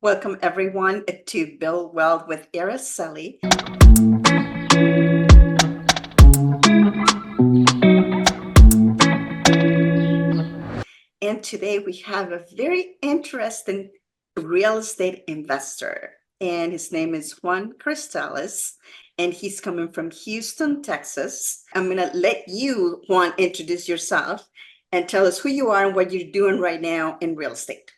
Welcome everyone to Build Wealth with Araceli. And today we have a very interesting real estate investor, and his name is Juan Cristales, and he's coming from Houston, Texas. I'm gonna let you, Juan, introduce yourself and tell us who you are and what you're doing right now in real estate.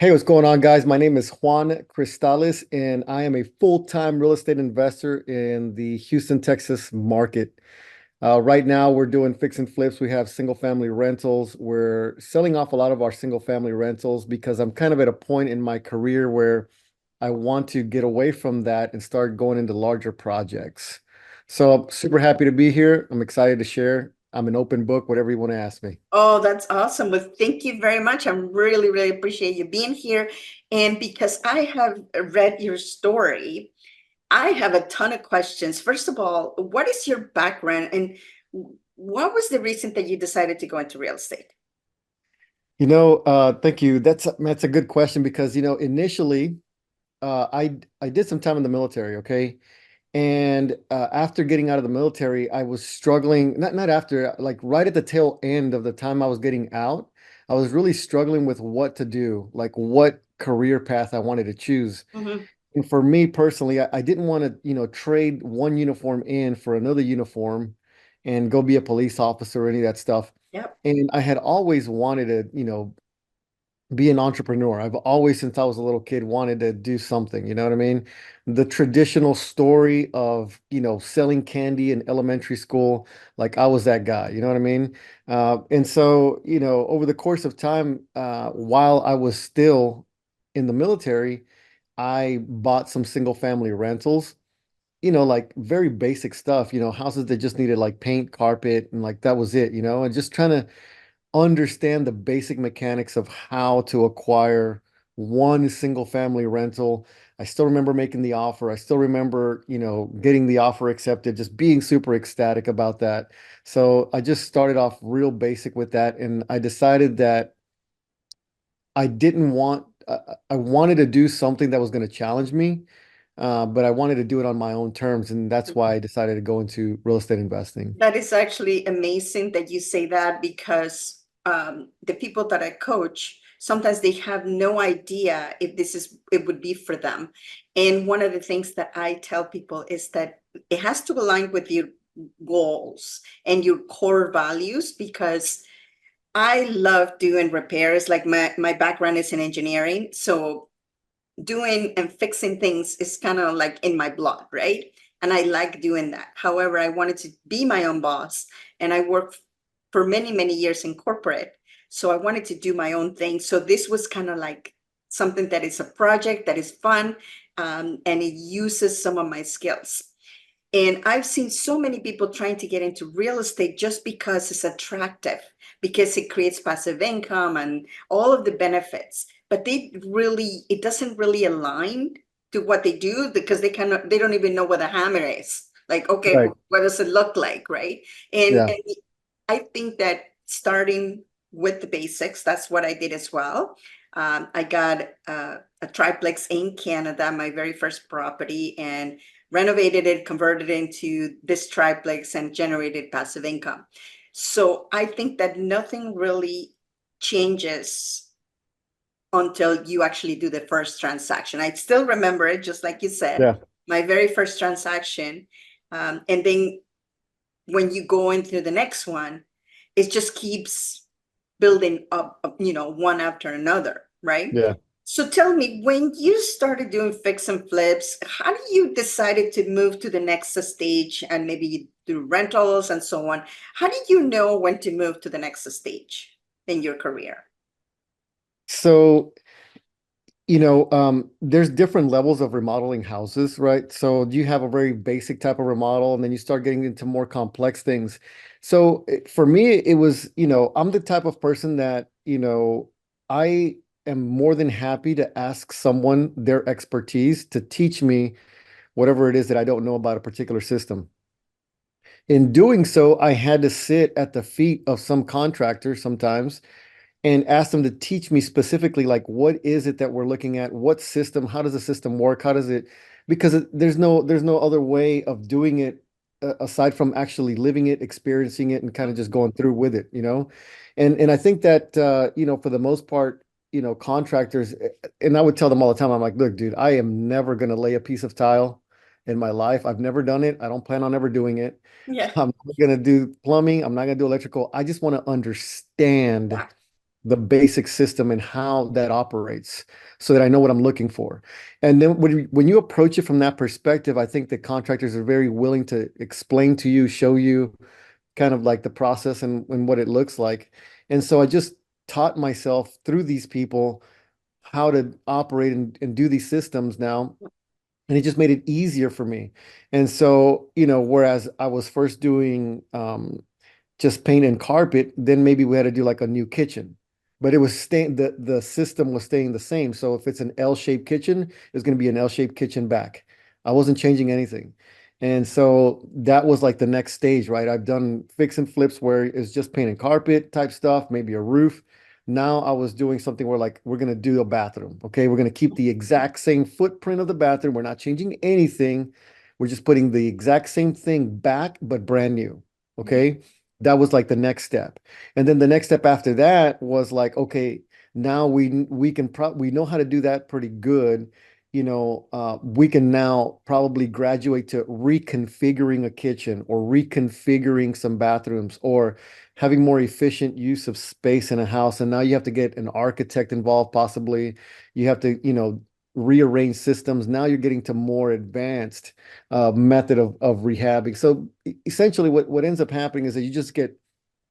Hey, what's going on, guys? My name is Juan Cristales, and I am a full-time real estate investor in the Houston, Texas market. Right now, we're doing fix and flips. We have single-family rentals. We're selling off a lot of our single-family rentals because I'm kind of at a point in my career where I want to get away from that and start going into larger projects. So I'm super happy to be here. I'm excited to share. I'm an open book, whatever you want to ask me. Oh, that's awesome. Well, thank you very much. I really appreciate you being here. And because I have read your story, I have a ton of questions. First of all, what is your background and what was the reason that you decided to go into real estate? Thank you. That's a good question because, initially, I did some time in the military, okay? And after getting out of the military, I was struggling, not after, like right at the tail end of the time I was getting out, I was really struggling with what to do, like what career path I wanted to choose. Mhm. And for me personally, I didn't want to, trade one uniform in for another uniform and go be a police officer or any of that stuff. Yep. And I had always wanted to, be an entrepreneur. I've always, since I was a little kid, wanted to do something, you know what I mean? The traditional story of, selling candy in elementary school, like I was that guy, you know what I mean? And so, over the course of time, while I was still in the military, I bought some single family rentals, like very basic stuff, houses that just needed like paint, carpet, and like that was it, and just trying to understand the basic mechanics of how to acquire one single family rental. I still remember making the offer. I still remember, getting the offer accepted, just being super ecstatic about that. So I just started off real basic with that. And I decided that I didn't want, I wanted to do something that was going to challenge me, but I wanted to do it on my own terms. And that's why I decided to go into real estate investing. That is actually amazing that you say that because the people that I coach, sometimes they have no idea if it would be for them. And one of the things that I tell people is that it has to align with your goals and your core values because I love doing repairs. Like my background is in engineering. So doing and fixing things is kind of like in my blood, right? And I like doing that. However, I wanted to be my own boss, and I worked for many years in corporate. So I wanted to do my own thing. So this was kind of like something that is a project that is fun, and it uses some of my skills. And I've seen so many people trying to get into real estate just because it's attractive, because it creates passive income and all of the benefits. But it doesn't really align to what they do because they don't even know what a hammer is. Like, okay, Right. what does it look like, right? Yeah. And I think that starting with the basics, that's what I did as well. I got a triplex in Canada, my very first property, and renovated it, converted it into this triplex, and generated passive income. So I think that nothing really changes until you actually do the first transaction. I still remember it, just like you said, Yeah. my very first transaction. And then when you go into the next one, it just keeps building up, one after another, right? Yeah. So tell me, when you started doing fix and flips, how do you decided to move to the next stage and maybe you do rentals and so on? How did you know when to move to the next stage in your career? So, there's different levels of remodeling houses, right? So you have a very basic type of remodel, and then you start getting into more complex things. So for me, it was, I'm the type of person that, I am more than happy to ask someone their expertise to teach me whatever it is that I don't know about a particular system. In doing so, I had to sit at the feet of some contractor sometimes and ask them to teach me specifically, like, what is it that we're looking at? What system? How does the system work? How does it? Because there's no other way of doing it aside from actually living it, experiencing it, and kind of just going through with it, you know? And I think that for the most part, contractors, and I would tell them all the time, I'm like, look, dude, I am never gonna lay a piece of tile in my life. I've never done it. I don't plan on ever doing it. Yeah. I'm not gonna do plumbing. I'm not gonna do electrical. I just want to understand the basic system and how that operates so that I know what I'm looking for. And then when you approach it from that perspective, I think that contractors are very willing to explain to you, show you kind of like the process and what it looks like. And so I just taught myself through these people how to operate and do these systems now. And it just made it easier for me. And so, whereas I was first doing just paint and carpet, then maybe we had to do like a new kitchen. But it was staying the system was staying the same. So if it's an L-shaped kitchen, it's going to be an L-shaped kitchen back. I wasn't changing anything. And so that was like the next stage, right? I've done fix and flips where it's just paint and carpet type stuff, maybe a roof. Now I was doing something where like we're going to do a bathroom. Okay, we're going to keep the exact same footprint of the bathroom. We're not changing anything. We're just putting the exact same thing back, but brand new. Okay, that was like the next step. And then the next step after that was like, okay, now we know how to do that pretty good. We can now probably graduate to reconfiguring a kitchen or reconfiguring some bathrooms or having more efficient use of space in a house. And now you have to get an architect involved, possibly. You have to, rearrange systems. Now you're getting to more advanced method of rehabbing. So essentially what ends up happening is that you just get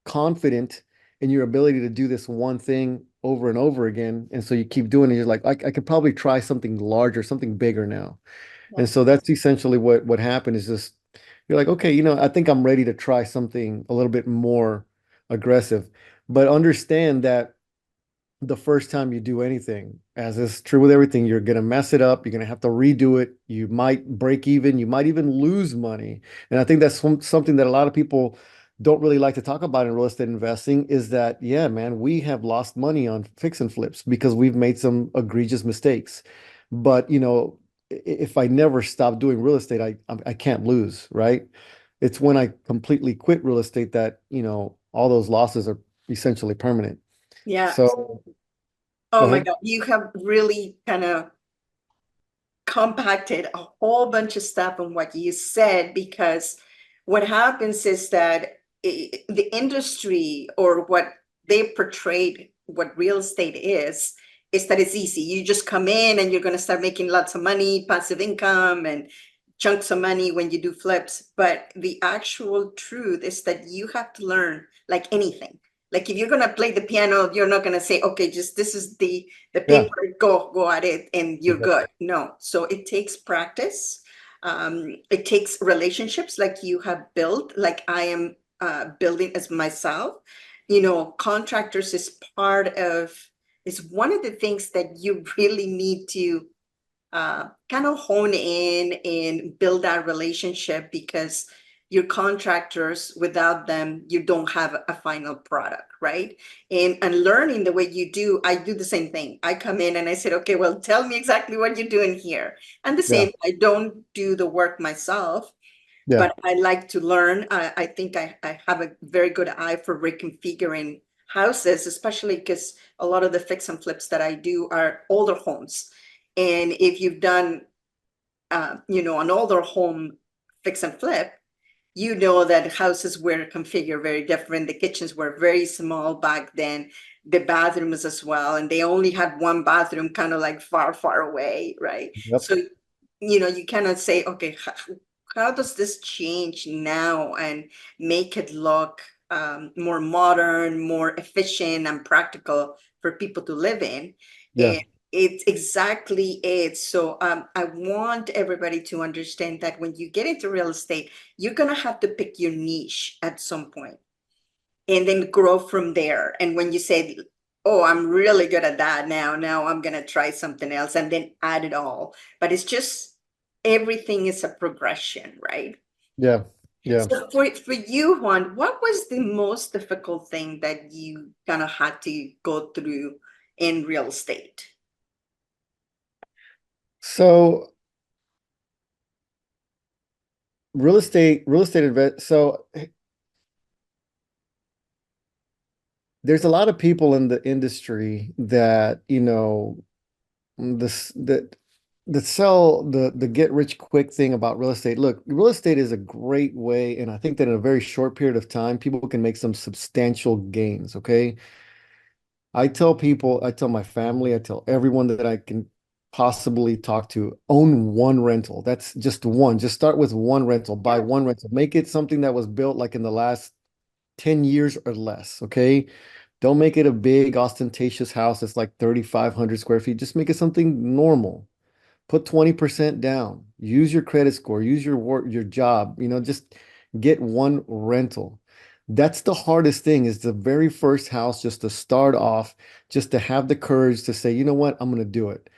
confident in your ability to do this one thing over and over again. And so you keep doing it. You're like, I could probably try something larger, something bigger now. Yeah. And so that's essentially what happened is just you're like, okay, I think I'm ready to try something a little bit more aggressive. But understand that the first time you do anything, as is true with everything, you're going to mess it up. You're going to have to redo it. You might break even. You might even lose money. And I think that's something that a lot of people don't really like to talk about in real estate investing is that, yeah, man, we have lost money on fix and flips because we've made some egregious mistakes. But, if I never stop doing real estate, I can't lose, right? It's when I completely quit real estate that, all those losses are essentially permanent. Yeah. So go Oh my ahead. God. You have really kind of compacted a whole bunch of stuff in what you said, because what happens is that the industry, or what they portrayed what real estate is that it's easy. You just come in and you're going to start making lots of money, passive income, and chunks of money when you do flips. But the actual truth is that you have to learn, like anything. Like if you're going to play the piano, you're not going to say, okay, just this is the Yeah, paper, go at it and you're good. exactly. No. So it takes practice. It takes relationships like you have built, like I am building as myself. Contractors is one of the things that you really need to kind of hone in and build that relationship, because your contractors, without them, you don't have a final product, right? And learning the way you do, I do the same thing. I come in and I said, okay, well, tell me exactly what you're doing here. And the Yeah, same, I don't do the work myself, yeah, but I like to learn. I think I have a very good eye for reconfiguring houses, especially because a lot of the fix and flips that I do are older homes. And if you've done, an older home fix and flip, you know that houses were configured very different. The kitchens were very small back then, the bathrooms as well. And they only had one bathroom kind of like far, far away, right? yep, So, you cannot say, okay, how does this change now and make it look more modern, more efficient and practical for people to live in? yeah, And it's exactly it. So I want everybody to understand that when you get into real estate, you're going to have to pick your niche at some point and then grow from there. And when you say, oh, I'm really good at that now I'm going to try something else, and then add it all. But it's just everything is a progression, right? yeah. Yeah. So for you, Juan, what was the most difficult thing that you kind of had to go through in real estate? So real estate invest. So there's a lot of people in the industry that, this that sell the get rich quick thing about real estate. Look, real estate is a great way, and I think that in a very short period of time, people can make some substantial gains. Okay. I tell people, I tell my family, I tell everyone that I can possibly talk to, own one rental. That's just one. Just start with one rental, buy Yeah, one rental, make it something that was built like in the last 10 years or less. Okay. Don't make it a big ostentatious house that's like 3,500 square feet. Just make it something normal. Put 20% down. Use your credit score, use your work, your job, just get one rental. That's the hardest thing is the very first house just to start off, just to have the courage to say, you know what, I'm going to do it.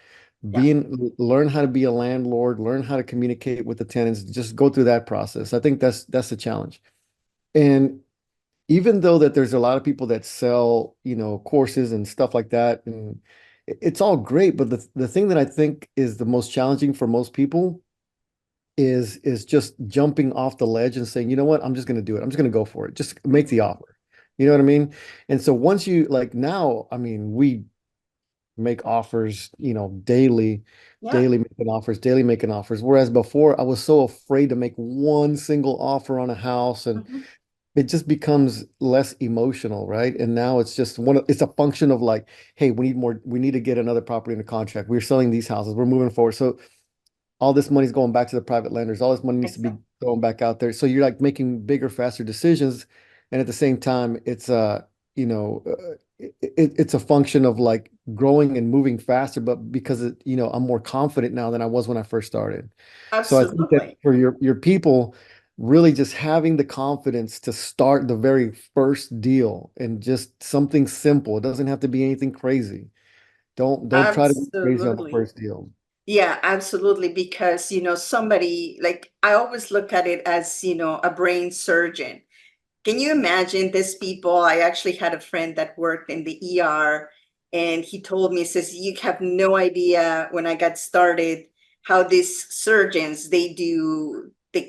yeah, Learn how to be a landlord, learn how to communicate with the tenants, just go through that process. I think that's the challenge. And even though that there's a lot of people that sell, courses and stuff like that, and it's all great, but the thing that I think is the most challenging for most people is just jumping off the ledge and saying, you know what, I'm just going to do it. I'm just going to go for it. Just make the mhm, offer. You know what I mean? And so once you like now, I mean, we make offers, daily, yeah, daily making offers. Whereas before I was so afraid to make one single offer on a house and mhm, it just becomes less emotional, right? And now it's just it's a function of like, hey, we need to get another property in the contract. We're selling these houses, we're moving forward. So all this money's going back to the private lenders, all this money needs to be exactly. going back out there. So you're like making bigger, faster decisions. And at the same time, it's a function of like growing and moving faster, but because I'm more confident now than I was when I first started. So I think that Absolutely. for your people, really just having the confidence to start the very first deal and just something simple. It doesn't have to be anything crazy. Don't try to go crazy on the Absolutely. first deal. Yeah, absolutely. Because, somebody like I always look at it as, a brain surgeon. Can you imagine these people? I actually had a friend that worked in the ER, and he told me, he says, you have no idea when I got started how these surgeons, they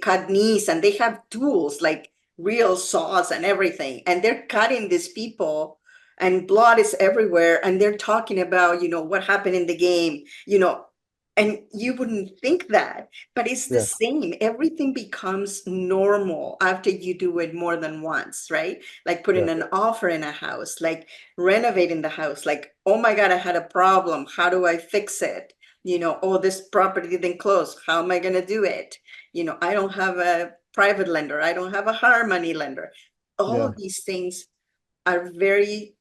cut knees and they have tools like real saws and everything. And they're cutting these people and blood is everywhere. And they're talking about, what happened in the game, and you wouldn't think that, but it's the Yeah, same. Everything becomes normal after you do it more than once, right? Like putting yeah, an offer in a house, like renovating the house, like, oh my God, I had a problem. How do I fix it? Oh, this property didn't close. How am I going to do it? I don't have a private lender. I don't have a hard money lender. All yeah, of these things are very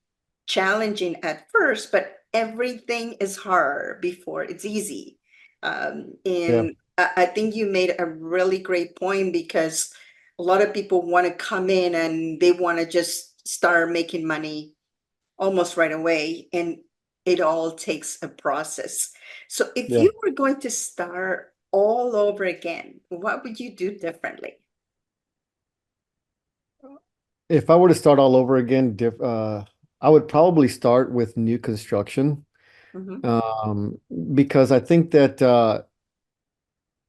challenging at first, but everything is hard before it's easy. yeah. And I think you made a really great point because a lot of people want to come in and they want to just start making money almost right away. And it all takes a process. So if Yeah. you were going to start all over again, what would you do differently? If I were to start all over again, I would probably start with new construction. Mhm. Um, because I think that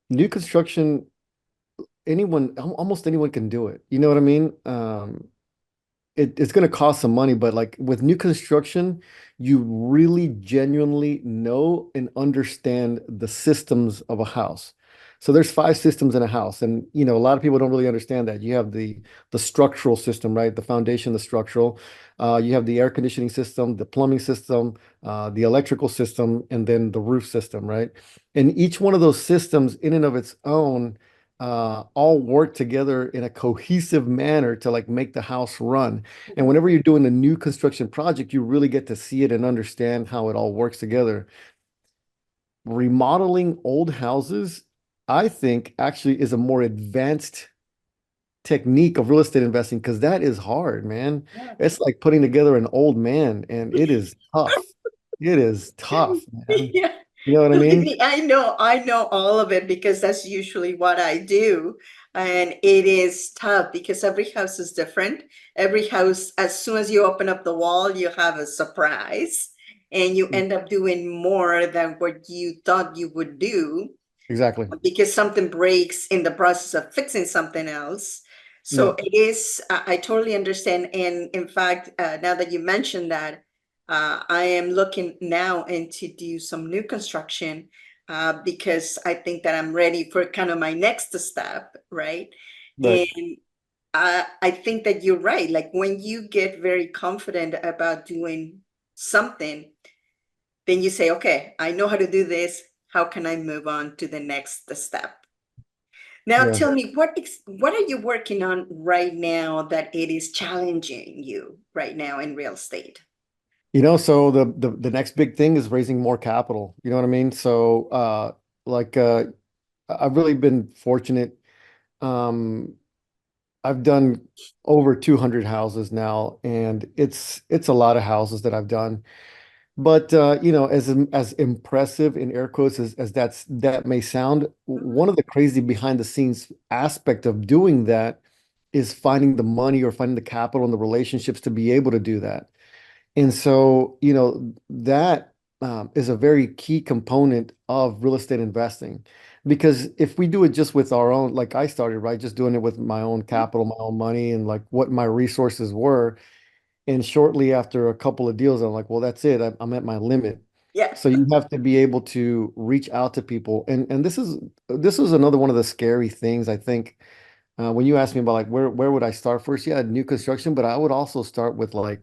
new construction, almost anyone can do it. You know what I mean? It's going to cost some money, but like with new construction, you really genuinely know and understand the systems of a house. So there's five systems in a house, and a lot of people don't really understand that. You have the structural system, right? The foundation, the structural. You have the air conditioning system, the plumbing system, the electrical system, and then the roof system, right? And each one of those systems, in and of its own, all work together in a cohesive manner to like make the house run. And Mhm. whenever you're doing a new construction project, you really get to see it and understand how it all works together. Remodeling old houses, I think, actually is a more advanced technique of real estate investing because that is hard, man. Yeah. It's like putting together an old man, and it is tough. It is tough, man. Yeah. You know what I Believe mean? me, I know all of it because that's usually what I do. And it is tough because every house is different. Every house, as soon as you open up the wall, you have a surprise and you end up doing more than what you thought you would do Exactly. because something breaks in the process of fixing something else. So Yeah. it is, I totally understand. And in fact, now that you mentioned that, I am looking now into do some new construction because I think that I'm ready for kind of my next step, right? Right. And I think that you're right. Like when you get very confident about doing something, then you say, okay, I know how to do this. How can I move on to the next step? Now Yeah. tell me, what are you working on right now that it is challenging you right now in real estate? So the next big thing is raising more capital. You know what I mean? So like I've really been fortunate. Um I've done over 200 houses now, and it's a lot of houses that I've done. But as impressive in air quotes as that may sound, one of the crazy behind the scenes aspect of doing that is finding the money or finding the capital and the relationships to be able to do that. And so, that is a very key component of real estate investing. Because if we do it just with our own, like I started, right, just doing it with my own capital, my own money, and like what my resources were. And shortly after a couple of deals, I'm like, well, that's it. I'm at my limit. Yeah. So you have to be able to reach out to people. And this is another one of the scary things, I think. When you ask me about like where would I start first? Yeah, new construction, but I would also start with like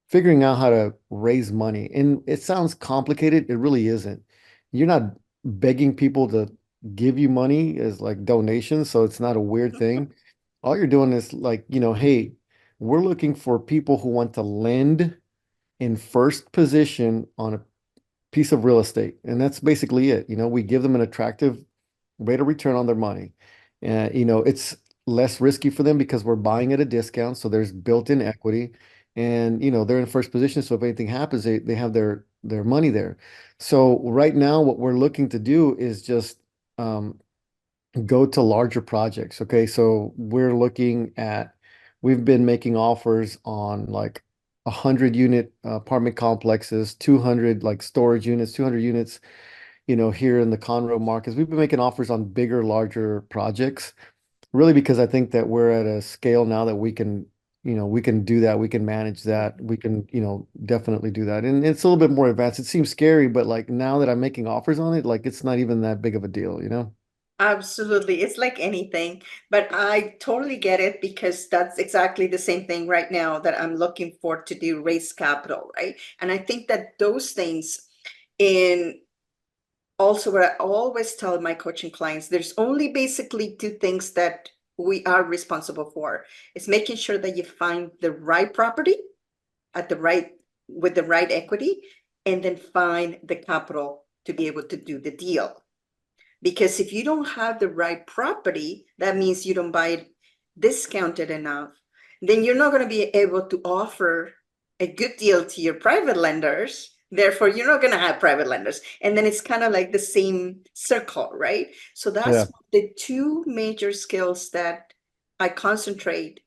figuring out how to raise money. And it sounds complicated. It really isn't. You're not begging people to give you money as like donations, so it's not a weird thing. All you're doing is like, hey, we're looking for people who want to lend in first position on a piece of real estate. And that's basically it. We give them an attractive rate of return on their money. It's less risky for them because we're buying at a discount, so there's built-in equity, and they're in first position. So if anything happens, they have their money there. So right now, what we're looking to do is just um, go to larger projects. Okay, so we've been making offers on like 100-unit apartment complexes, 200 like storage units, 200 units here in the Conroe markets. We've been making offers on bigger, larger projects, really because I think that we're at a scale now that we can do that, we can manage that, we can, definitely do that. And it's a little bit more advanced. It seems scary, but like now that I'm making offers on it, like it's not even that big of a deal? Absolutely. It's like anything, but I totally get it because that's exactly the same thing right now that I'm looking for to do raise capital, right? And I think that those things in also what I always tell my coaching clients, there's only basically two things that we are responsible for. It's making sure that you find the right property at the right with the right equity and then find the capital to be able to do the deal. Because if you don't have the right property, that means you don't buy it discounted enough, then you're not going to be able to offer a good deal to your private lenders. Therefore, you're not going to have private lenders. And then it's kind of like the same circle, right? So Yeah, that's the two major skills that I concentrate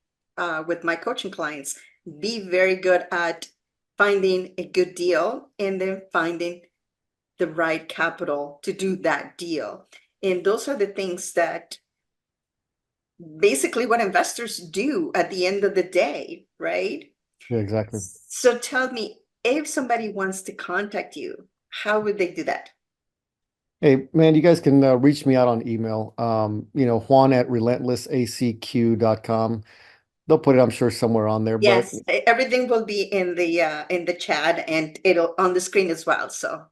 with my coaching clients. Be very good at finding a good deal and then finding the right capital to do that deal. And those are the things that basically what investors do at the end of the day, right? yeah, exactly. So tell me, if somebody wants to contact you, how would they do that? Hey, man, you guys can reach me out on email. Juan at relentlessacq.com. They'll put it, I'm sure, somewhere on there, but Yes, everything will be in the chat and it'll on the screen as well. So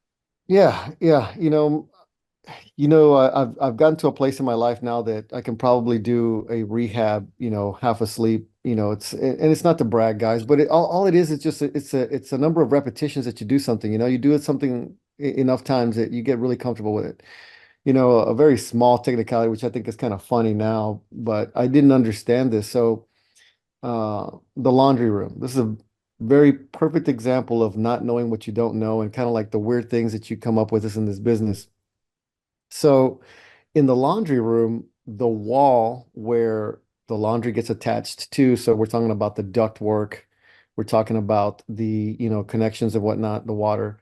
yeah, yeah, I've gotten to a place in my life now that I can probably do a rehab, half asleep. And it's not to brag, guys, but all it is just it's a number of repetitions that you do something. You do it something enough times that you get really comfortable with it. A very small technicality, which I think is kind of funny now, but I didn't understand this. So, the laundry room. This is a very perfect example of not knowing what you don't know and kind of like the weird things that you come up with us in this business. So in the laundry room, the wall where the laundry gets attached to. So we're talking about the duct work. We're talking about the, connections and whatnot, the water.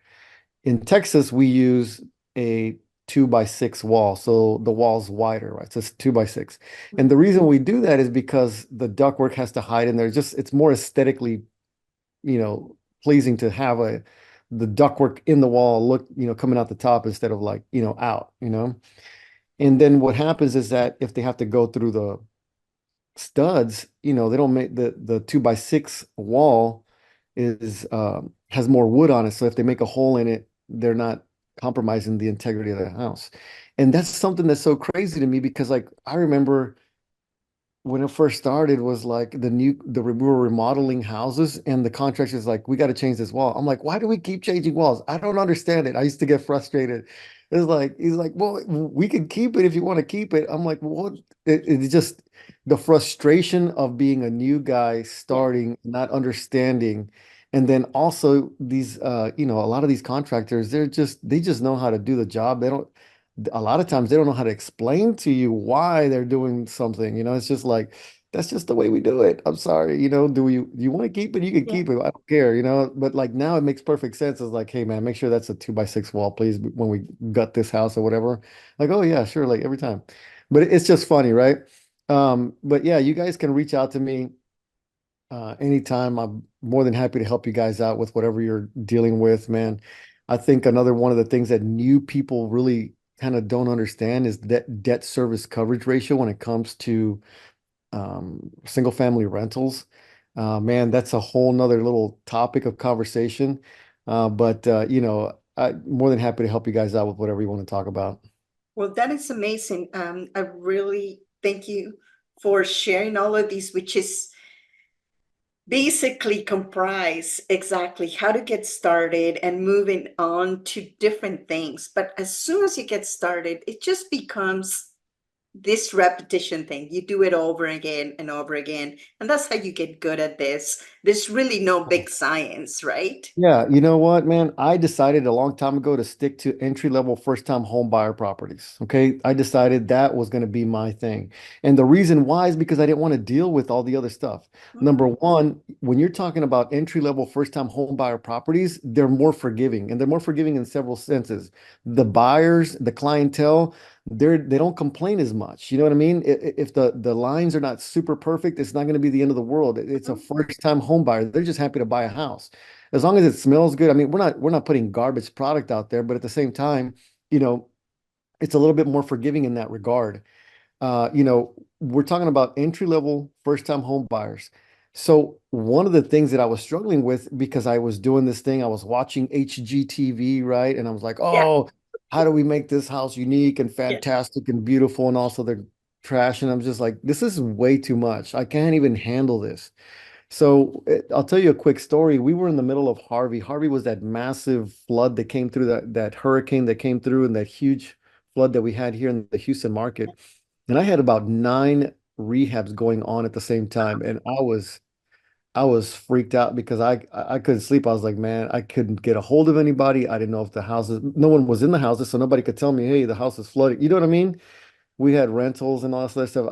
In Texas, we use a 2x6 wall. So the wall's wider, right? So it's 2x6. And the reason we do that is because the ductwork has to hide in there. It's more aesthetically, you know, pleasing to have the ductwork in the wall look, coming out the top instead of like, out, And then what happens is that if they have to go through the studs, they don't make the 2x6 wall is has more wood on it. So if they make a hole in it, they're not compromising the integrity of the house. And that's something that's so crazy to me because like I remember when it first started was like we were remodeling houses and the contractor's like, we got to change this wall. I'm like, why do we keep changing walls? I don't understand it. I used to get frustrated. It's like, he's like, well, we can keep it if you want to keep it. I'm like, what? It's just the frustration of being a new guy Yeah. starting, not understanding. And then also these, a lot of these contractors, they just know how to do the job. They don't, a lot of times they don't know how to explain to you why they're doing something. It's just like, that's just the way we do it. I'm sorry, do you want to keep it? You can Yeah. keep it. I don't care, but like now it makes perfect sense. It's like, hey man, make sure that's a 2x6 wall, please, when we gut this house or whatever. Like, oh yeah, sure, like every time. But it's just funny, right? But yeah, you guys can reach out to me anytime. I'm more than happy to help you guys out with whatever you're dealing with, man. I think another one of the things that new people really kind of don't understand is that debt service coverage ratio when it comes to single family rentals. Man, that's a whole nother little topic of conversation. But I'm more than happy to help you guys out with whatever you want to talk about. Well, that is amazing. I really thank you for sharing all of these, which is basically comprise exactly how to get started and moving on to different things. But as soon as you get started, it just becomes this repetition thing. You do it over again and over again. And that's how you get good at this. There's really no big science, right? Yeah, you know what, man? I decided a long time ago to stick to entry-level first-time home buyer properties. Okay. I decided that was going to be my thing. And the reason why is because I didn't want to deal with all the other stuff. Number Mhm. one, when you're talking about entry-level first-time home buyer properties, they're more forgiving, and they're more forgiving in several senses. The buyers, the clientele, they don't complain as much. You know what I mean? If the lines are not super perfect, it's not going to be the end of the world. It's a first-time home buyer. They're just happy to buy a house as long as it smells good. I mean, we're not putting garbage product out there, but at the same time, you know, it's a little bit more forgiving in that regard. We're talking about entry level first time home buyers. So one of the things that I was struggling with because I was doing this thing, I was watching HGTV, right? And I was like, Yeah, oh, how do we make this house unique and yeah. fantastic and beautiful? And also the trash. And I'm just like, this is way too much. I can't even handle this. So I'll tell you a quick story. We were in the middle of Harvey. Harvey was that massive flood that came through that hurricane that came through and that huge flood that we had here in the Houston market. And I had about 9 rehabs going on at the same time. And I was freaked out because I couldn't sleep. I was like, man, I couldn't get a hold of anybody. I didn't know if no one was in the houses, so nobody could tell me, hey, the house is flooding. You know what I mean? We had rentals and all that stuff.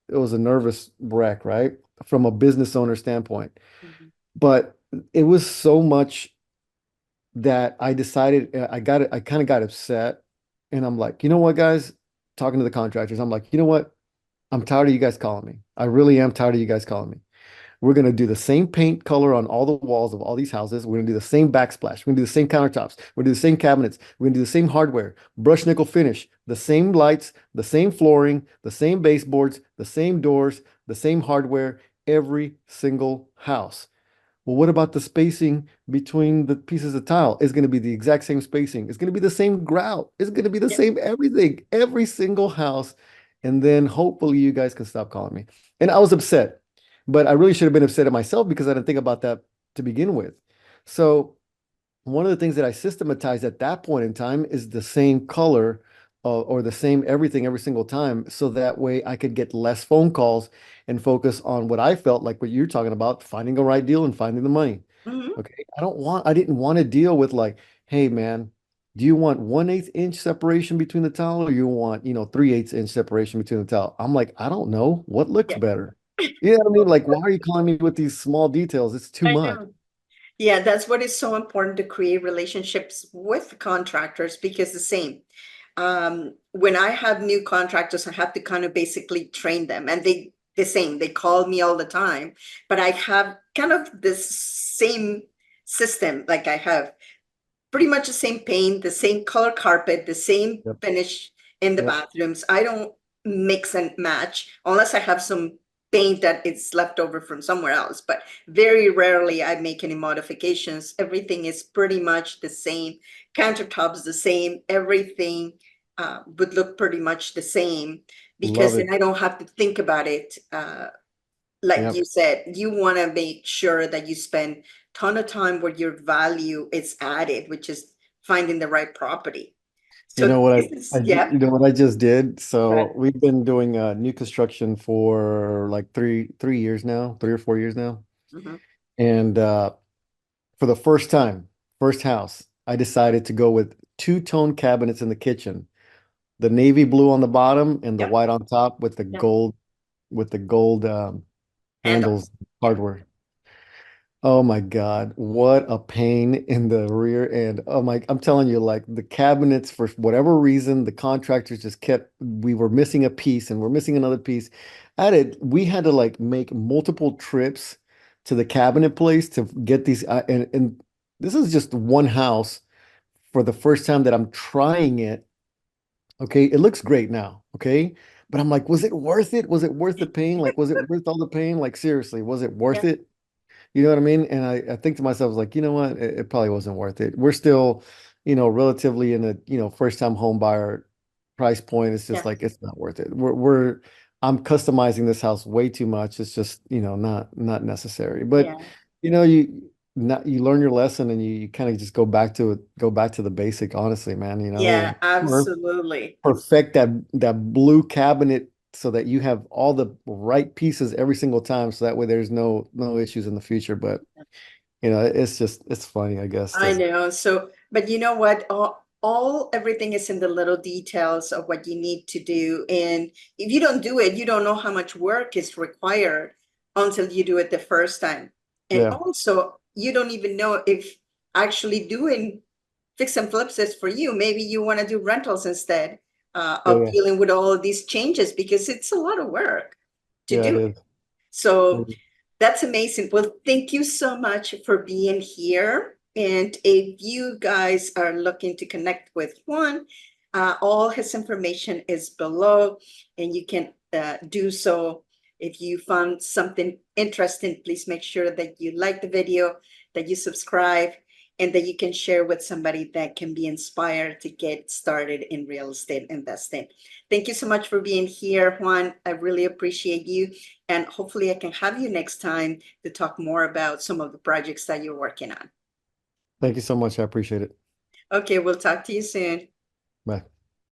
It was a nervous wreck, right? From a business owner standpoint. Mhm. But it was so much that I decided I kind of got upset. And I'm like, you know what, guys? Talking to the contractors, I'm like, you know what? I'm tired of you guys calling me. I really am tired of you guys calling me. We're going to do the same paint color on all the walls of all these houses. We're going to do the same backsplash. We're going to do the same countertops. We're going to do the same cabinets. We're going to do the same hardware, brush nickel finish, the same lights, the same flooring, the same baseboards, the same doors, the same hardware, every single house. Well, what about the spacing between the pieces of tile? It's going to be the exact same spacing. It's going to be the same grout. It's going to be the Yeah. same everything, every single house. And then hopefully you guys can stop calling me. And I was upset, but I really should have been upset at myself because I didn't think about that to begin with. So one of the things that I systematized at that point in time is the same color or the same everything every single time. So that way I could get less phone calls and focus on what I felt like what you're talking about, finding the right deal and finding the money. Mhm. Okay. I didn't want to deal with like, hey man, do you want 1/8 inch separation between the tile or you want, 3/8 inch separation between the tile? I'm like, I don't know. What looks Yeah, better? You know what I mean? Like, why are you calling me with these small details? It's too I much. know. Yeah, that's what is so important to create relationships with contractors because the same. When I have new contractors, I have to kind of basically train them and they the same, they call me all the time, but I have kind of this same system. Like I have pretty much the same paint, the same color carpet, the same Yep. finish in the Yep. bathrooms. I don't mix and match unless I have some paint that is left over from somewhere else. But very rarely I make any modifications. Everything is pretty much the same. Countertops the same. Everything would look pretty much the same because Love then it. I don't have to think about it. Like Yep. you said, you want to make sure that you spend ton of time where your value is added, which is finding the right property. You So know what this is, yeah. you know what I just did? Right. So we've been doing new construction for like three years now, 3 or 4 years now. Mhm. And for the first time, first house, I decided to go with two-tone cabinets in the kitchen. The navy blue on the bottom and the Yep. white on top Yep. with the gold handles Handles. Yeah. hardware. Oh my God, what a pain in the rear end. Oh my, I'm telling you, like the cabinets, for whatever reason, the contractors just kept, we were missing a piece and we're missing another piece. We had to like make multiple trips to the cabinet place to get these. And this is just one house for the first time that I'm trying it. Okay, it looks great now. Okay. But I'm like, was it worth it? Was it worth the pain? Like, was it worth all the pain? Like, seriously, was it worth Yeah. it? You know what I mean? And I think to myself, like, you know what? It probably wasn't worth it. We're still, relatively in a, first time home buyer price point. It's just Yeah. like, it's not worth it. I'm customizing this house way too much. It's just, not necessary. But, Yeah. you learn your lesson and you kind of just go back to the basic, honestly, man, Yeah. and Absolutely. perfect that blue cabinet so that you have all the right pieces every single time so that way there's no issues in the future. But it's funny, I guess, I to know. So, but you know what? Everything is in the little details of what you need to do. And if you don't do it, you don't know how much work is required until you do it the first time. And yeah, also, you don't even know if actually doing fix and flips is for you. Maybe you want to do rentals instead yeah, of yeah, dealing with all of these changes because it's a lot of work to yeah, do it it. is. So Mm. that's amazing. Well, thank you so much for being here. And if you guys are looking to connect with Juan, all his information is below, and you can do so. If you found something interesting, please make sure that you like the video, that you subscribe, and that you can share with somebody that can be inspired to get started in real estate investing. Thank you so much for being here, Juan. I really appreciate you. And hopefully I can have you next time to talk more about some of the projects that you're working on. Thank you so much. I appreciate it. Okay, we'll talk to you soon. Bye.